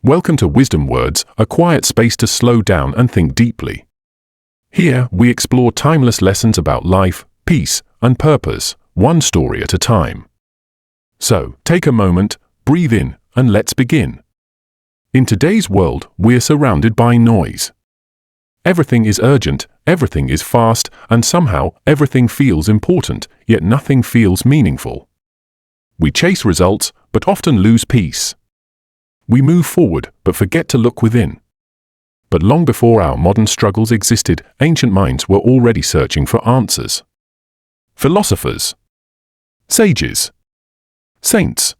Welcome to Wisdom Words, a quiet space to slow down and think deeply. Here, we explore timeless lessons about life, peace, and purpose, one story at a time. So, take a moment, breathe in, and let's begin. In today's world, we're surrounded by noise. Everything is urgent, everything is fast, and somehow everything feels important, yet nothing feels meaningful. We chase results, but often lose peace. We move forward, but forget to look within. But long before our modern struggles existed, ancient minds were already searching for answers. Philosophers, sages, saints,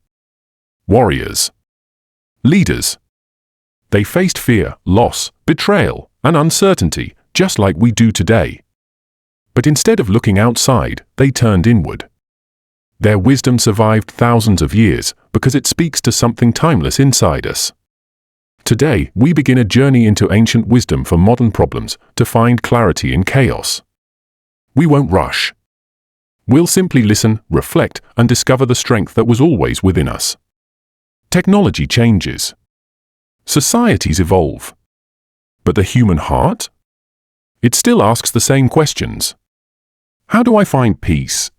warriors, leaders. They faced fear, loss, betrayal, and uncertainty, just like we do today. But instead of looking outside, they turned inward. Their wisdom survived thousands of years because it speaks to something timeless inside us. Today, we begin a journey into ancient wisdom for modern problems to find clarity in chaos. We won't rush. We'll simply listen, reflect, and discover the strength that was always within us. Technology changes. Societies evolve. But the human heart? It still asks the same questions. How do I find peace?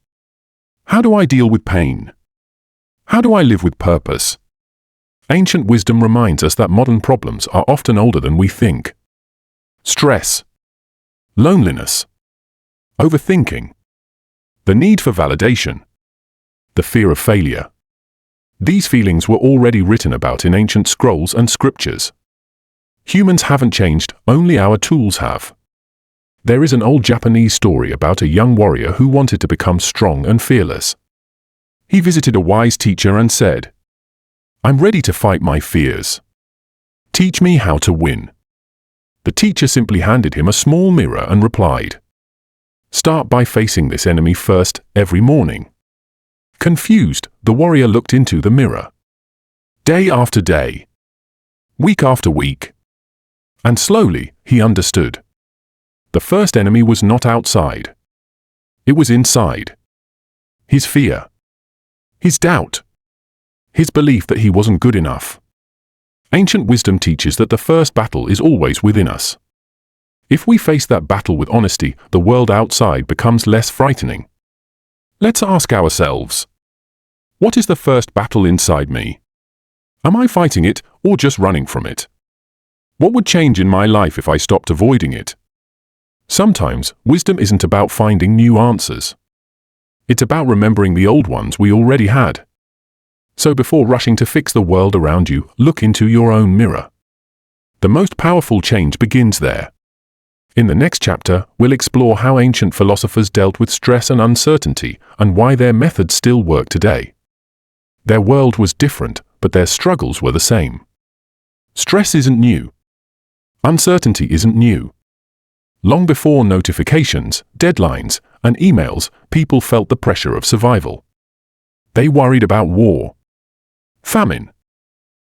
How do I deal with pain? How do I live with purpose? Ancient wisdom reminds us that modern problems are often older than we think. Stress, loneliness, overthinking, the need for validation, the fear of failure. These feelings were already written about in ancient scrolls and scriptures. Humans haven't changed, only our tools have. There is an old Japanese story about a young warrior who wanted to become strong and fearless. He visited a wise teacher and said, "I'm ready to fight my fears. Teach me how to win." The teacher simply handed him a small mirror and replied, "Start by facing this enemy first, every morning." Confused, the warrior looked into the mirror. Day after day, week after week, and slowly he understood. The first enemy was not outside. It was inside. His fear. His doubt. His belief that he wasn't good enough. Ancient wisdom teaches that the first battle is always within us. If we face that battle with honesty, the world outside becomes less frightening. Let's ask ourselves, what is the first battle inside me? Am I fighting it or just running from it? What would change in my life if I stopped avoiding it? Sometimes, wisdom isn't about finding new answers. It's about remembering the old ones we already had. So before rushing to fix the world around you, look into your own mirror. The most powerful change begins there. In the next chapter, we'll explore how ancient philosophers dealt with stress and uncertainty and why their methods still work today. Their world was different, but their struggles were the same. Stress isn't new. Uncertainty isn't new. Long before notifications, deadlines, and emails, people felt the pressure of survival. They worried about war, famine,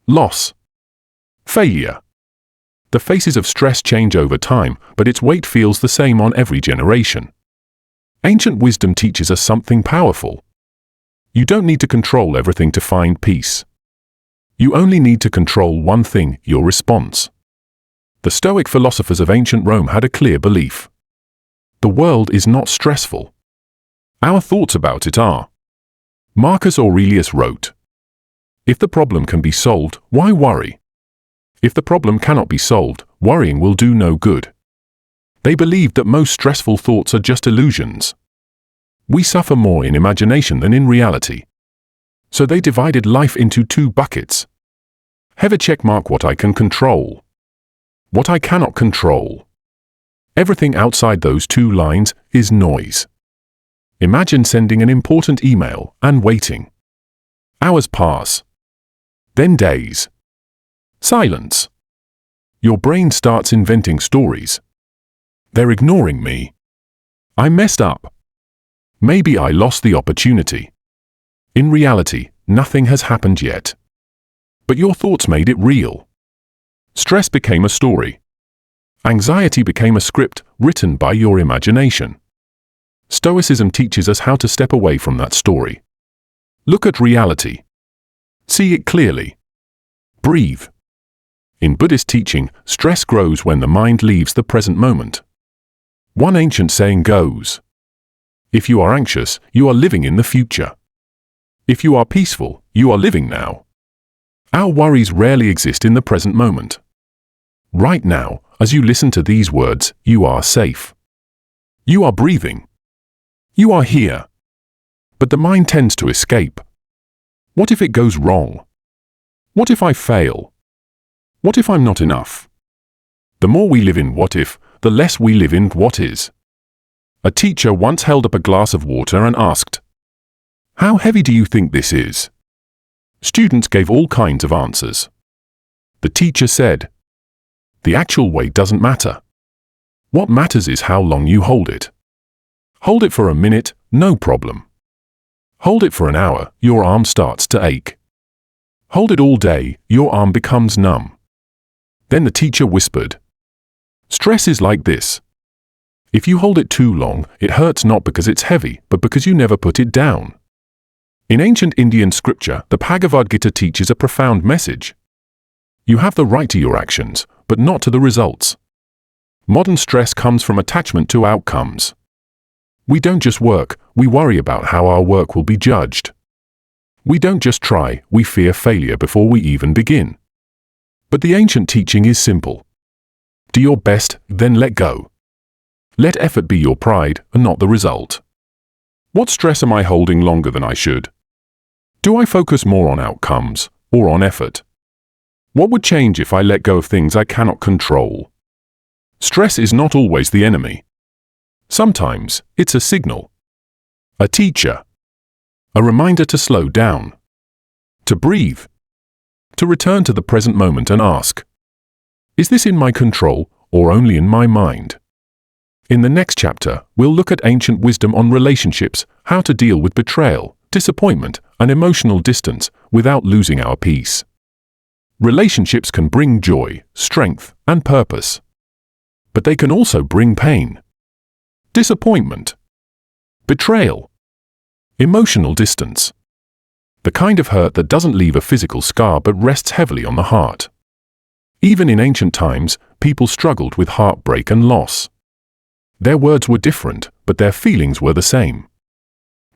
loss, failure. The faces of stress change over time, but its weight feels the same on every generation. Ancient wisdom teaches us something powerful. You don't need to control everything to find peace. You only need to control one thing, your response. The Stoic philosophers of ancient Rome had a clear belief. The world is not stressful. Our thoughts about it are. Marcus Aurelius wrote, "If the problem can be solved, why worry? If the problem cannot be solved, worrying will do no good." They believed that most stressful thoughts are just illusions. We suffer more in imagination than in reality. So they divided life into two buckets. Have a check mark what I can control. What I cannot control. Everything outside those two lines is noise. Imagine sending an important email and waiting. Hours pass. Then days. Silence. Your brain starts inventing stories. They're ignoring me. I messed up. Maybe I lost the opportunity. In reality, nothing has happened yet. But your thoughts made it real. Stress became a story. Anxiety became a script written by your imagination. Stoicism teaches us how to step away from that story. Look at reality. See it clearly. Breathe. In Buddhist teaching, stress grows when the mind leaves the present moment. One ancient saying goes, "If you are anxious, you are living in the future. If you are peaceful, you are living now." Our worries rarely exist in the present moment. Right now, as you listen to these words, you are safe. You are breathing. You are here. But the mind tends to escape. What if it goes wrong? What if I fail? What if I'm not enough? The more we live in what if, the less we live in what is. A teacher once held up a glass of water and asked, "How heavy do you think this is?" Students gave all kinds of answers. The teacher said, "The actual weight doesn't matter. What matters is how long you hold it. Hold it for a minute, no problem. Hold it for an hour, your arm starts to ache. Hold it all day, your arm becomes numb." Then the teacher whispered, "Stress is like this. If you hold it too long, it hurts not because it's heavy, but because you never put it down." In ancient Indian scripture, the Bhagavad Gita teaches a profound message. You have the right to your actions, but not to the results. Modern stress comes from attachment to outcomes. We don't just work, we worry about how our work will be judged. We don't just try, we fear failure before we even begin. But the ancient teaching is simple. Do your best, then let go. Let effort be your pride and not the result. What stress am I holding longer than I should? Do I focus more on outcomes or on effort? What would change if I let go of things I cannot control? Stress is not always the enemy. Sometimes it's a signal, a teacher, a reminder to slow down, to breathe, to return to the present moment and ask, is this in my control or only in my mind? In the next chapter, we'll look at ancient wisdom on relationships, how to deal with betrayal, disappointment, and emotional distance without losing our peace. Relationships can bring joy, strength, and purpose. But they can also bring pain, disappointment, betrayal, emotional distance. The kind of hurt that doesn't leave a physical scar but rests heavily on the heart. Even in ancient times, people struggled with heartbreak and loss. Their words were different, but their feelings were the same.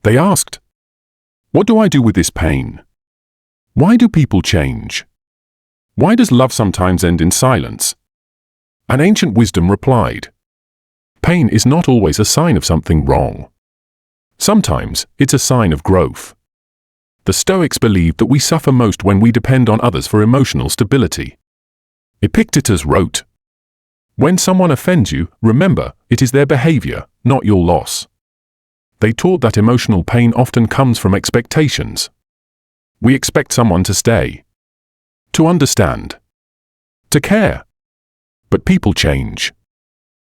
They asked, "What do I do with this pain? Why do people change? Why does love sometimes end in silence?" An ancient wisdom replied, "Pain is not always a sign of something wrong. Sometimes it's a sign of growth." The Stoics believed that we suffer most when we depend on others for emotional stability. Epictetus wrote, "When someone offends you, remember, it is their behavior, not your loss." They taught that emotional pain often comes from expectations. We expect someone to stay, to understand, to care. But people change.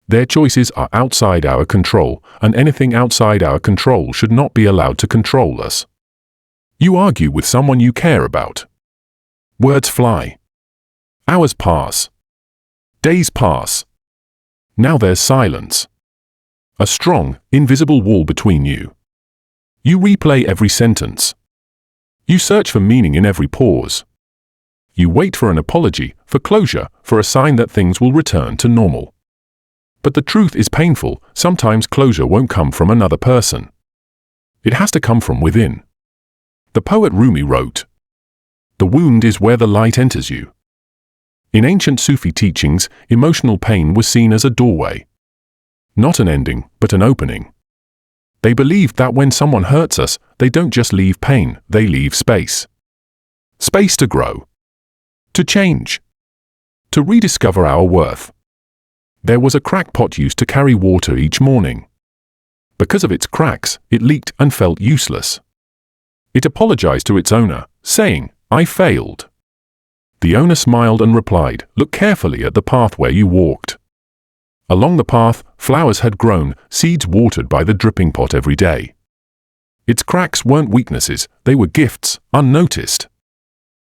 Their choices are outside our control, and anything outside our control should not be allowed to control us. You argue with someone you care about. Words fly. Hours pass. Days pass. Now there's silence. A strong, invisible wall between you. You replay every sentence. You search for meaning in every pause. You wait for an apology, for closure, for a sign that things will return to normal. But the truth is painful. Sometimes closure won't come from another person. It has to come from within. The poet Rumi wrote, "The wound is where the light enters you." In ancient Sufi teachings, emotional pain was seen as a doorway. Not an ending, but an opening. They believed that when someone hurts us, they don't just leave pain, they leave space. Space to grow, to change, to rediscover our worth. There was a crackpot used to carry water each morning. Because of its cracks, it leaked and felt useless. It apologized to its owner, saying, "I failed." The owner smiled and replied, "Look carefully at the path where you walked." Along the path, flowers had grown, seeds watered by the dripping pot every day. Its cracks weren't weaknesses, they were gifts, unnoticed.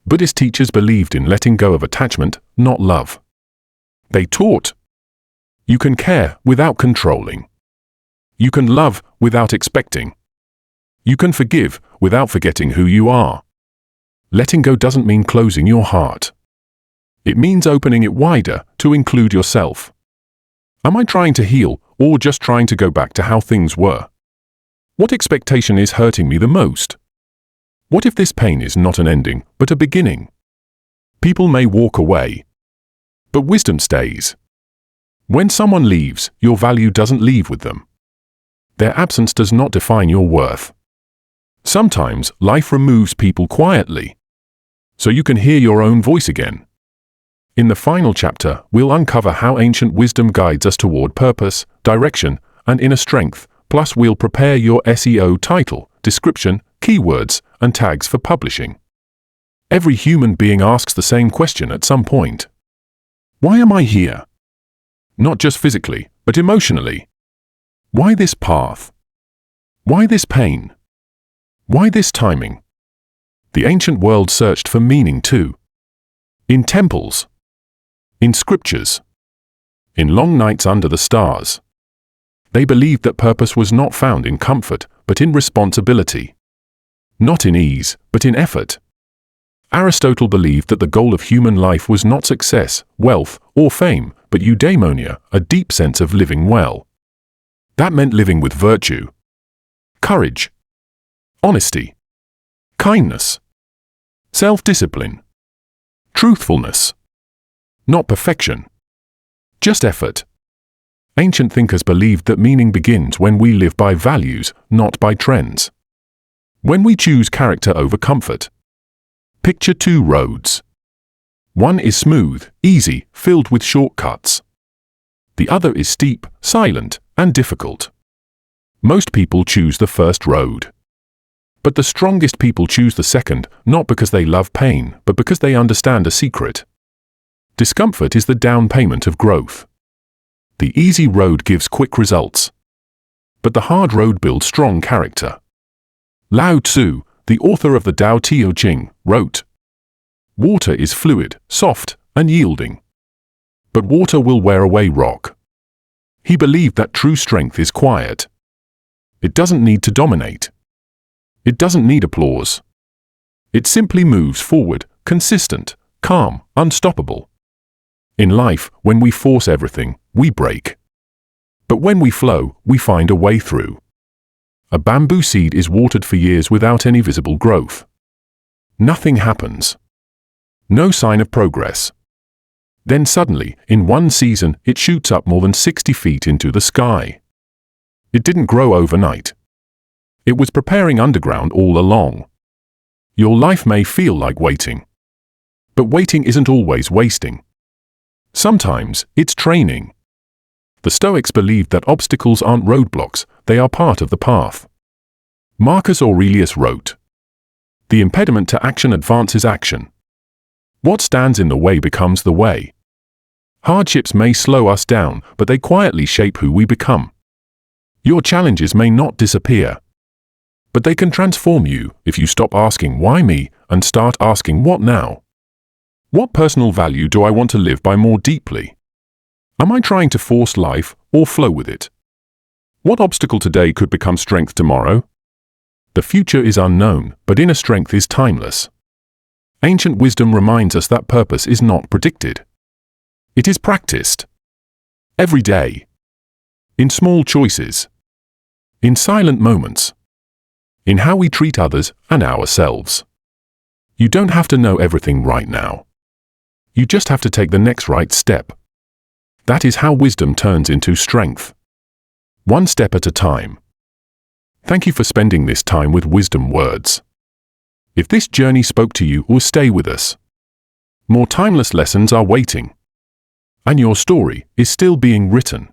Buddhist teachers believed in letting go of attachment, not love. They taught, you can care without controlling. You can love without expecting. You can forgive without forgetting who you are. Letting go doesn't mean closing your heart. It means opening it wider to include yourself. Am I trying to heal or just trying to go back to how things were? What expectation is hurting me the most? What if this pain is not an ending, but a beginning? People may walk away, but wisdom stays. When someone leaves, your value doesn't leave with them. Their absence does not define your worth. Sometimes life removes people quietly, so you can hear your own voice again. In the final chapter, we'll uncover how ancient wisdom guides us toward purpose, direction, and inner strength. Plus, we'll prepare your SEO title, description, keywords, and tags for publishing. Every human being asks the same question at some point. Why am I here? Not just physically, but emotionally. Why this path? Why this pain? Why this timing? The ancient world searched for meaning too. In temples, in scriptures, in long nights under the stars. They believed that purpose was not found in comfort, but in responsibility. Not in ease, but in effort. Aristotle believed that the goal of human life was not success, wealth, or fame, but eudaimonia, a deep sense of living well. That meant living with virtue, courage, honesty, kindness, self-discipline, truthfulness. Not perfection, just effort. Ancient thinkers believed that meaning begins when we live by values, not by trends. When we choose character over comfort. Picture two roads. One is smooth, easy, filled with shortcuts. The other is steep, silent, and difficult. Most people choose the first road. But the strongest people choose the second, not because they love pain, but because they understand a secret. Discomfort is the down payment of growth. The easy road gives quick results, but the hard road builds strong character. Lao Tzu, the author of the Tao Te Ching, wrote, "Water is fluid, soft, and yielding. But water will wear away rock." He believed that true strength is quiet. It doesn't need to dominate. It doesn't need applause. It simply moves forward, consistent, calm, unstoppable. In life, when we force everything, we break. But when we flow, we find a way through. A bamboo seed is watered for years without any visible growth. Nothing happens. No sign of progress. Then suddenly, in one season, it shoots up more than 60 feet into the sky. It didn't grow overnight. It was preparing underground all along. Your life may feel like waiting. But waiting isn't always wasting. Sometimes, it's training. The Stoics believed that obstacles aren't roadblocks, they are part of the path. Marcus Aurelius wrote, "The impediment to action advances action. What stands in the way becomes the way." Hardships may slow us down, but they quietly shape who we become. Your challenges may not disappear, but they can transform you if you stop asking "why me" and start asking "what now?" What personal value do I want to live by more deeply? Am I trying to force life or flow with it? What obstacle today could become strength tomorrow? The future is unknown, but inner strength is timeless. Ancient wisdom reminds us that purpose is not predicted. It is practiced. Every day. In small choices. In silent moments. In how we treat others and ourselves. You don't have to know everything right now. You just have to take the next right step. That is how wisdom turns into strength. One step at a time. Thank you for spending this time with Wisdom Words. If this journey spoke to you, or stay with us. More timeless lessons are waiting. And your story is still being written.